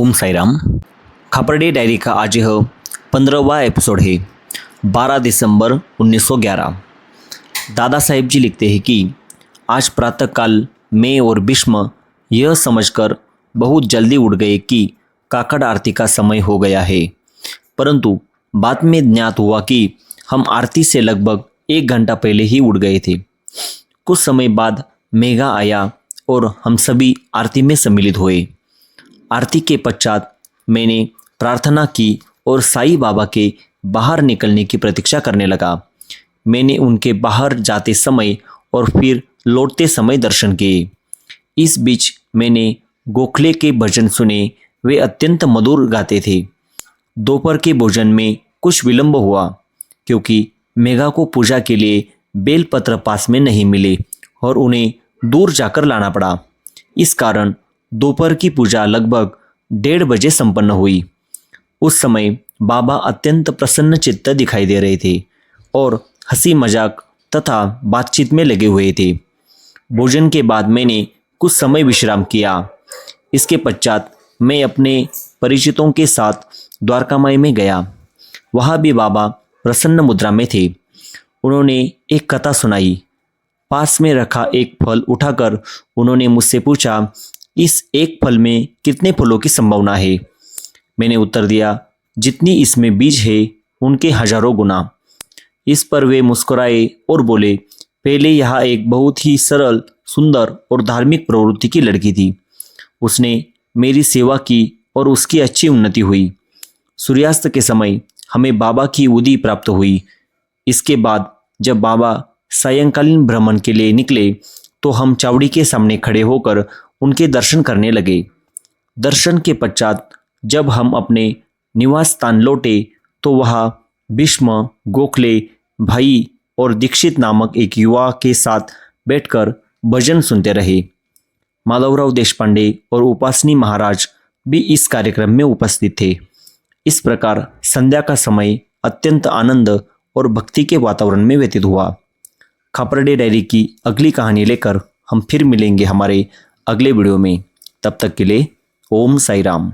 Om Sairam. Khaparde diary का आज यह 15वां एपिसोड है। 12 दिसंबर 1911। दादा साहेब जी लिखते हैं कि आज प्रातःकाल मैं और भीष्म यह समझकर बहुत जल्दी उठ गए कि काकड़ आरती का समय हो गया है, परंतु बाद में ज्ञात हुआ कि हम आरती से लगभग 1 घंटा पहले ही उठ गए थे। कुछ समय बाद मेघा आया और हम सभी आरती में सम्मिलित हुए। आरती के पश्चात मैंने प्रार्थना की और साईं बाबा के बाहर निकलने की प्रतीक्षा करने लगा। मैंने उनके बाहर जाते समय और फिर लौटते समय दर्शन किए। इस बीच मैंने गोखले के भजन सुने, वे अत्यंत मधुर गाते थे। दोपहर के भोजन में कुछ विलंब हुआ क्योंकि मेघा को पूजा के लिए बेलपत्र पास में नहीं मिले और उन्हें दूर जाकर लाना पड़ा। इस कारण दोपहर की पूजा लगभग 1:30 बजे संपन्न हुई। उस समय बाबा अत्यंत प्रसन्न चित्त दिखाई दे रहे थे और हंसी मजाक तथा बातचीत में लगे हुए थे। भोजन के बाद मैंने कुछ समय विश्राम किया। इसके पश्चात मैं अपने परिचितों के साथ द्वारकामाई में गया। वहाँ भी बाबा प्रसन्न मुद्रा में थे। उन्होंने एक कथा सुनाई। पास में रखा एक फल उठाकर उन्होंने मुझसे पूछा, इस एक फल में कितने फलों की संभावना है? मैंने उत्तर दिया, जितनी इसमें बीज है उनके हजारों गुना। इस पर वे मुस्कुराए और बोले, पहले यहाँ एक बहुत ही सरल, सुंदर और धार्मिक प्रवृत्ति की लड़की थी। उसने मेरी सेवा की और उसकी अच्छी उन्नति हुई। सूर्यास्त के समय हमें बाबा की उदी प्राप्त हुई। इसके बाद जब बाबा सायंकालीन भ्रमण के लिए निकले तो हम चावड़ी के सामने खड़े होकर उनके दर्शन करने लगे। दर्शन के पश्चात जब हम अपने निवास स्थान लौटे तो वहाँ भीष्म, गोखले भाई और दीक्षित नामक एक युवा के साथ बैठकर भजन सुनते रहे। माधवराव देशपांडे और उपासनी महाराज भी इस कार्यक्रम में उपस्थित थे। इस प्रकार संध्या का समय अत्यंत आनंद और भक्ति के वातावरण में व्यतीत हुआ। खापरडे डायरी की अगली कहानी लेकर हम फिर मिलेंगे हमारे अगले वीडियो में। तब तक के लिए ओम साईराम।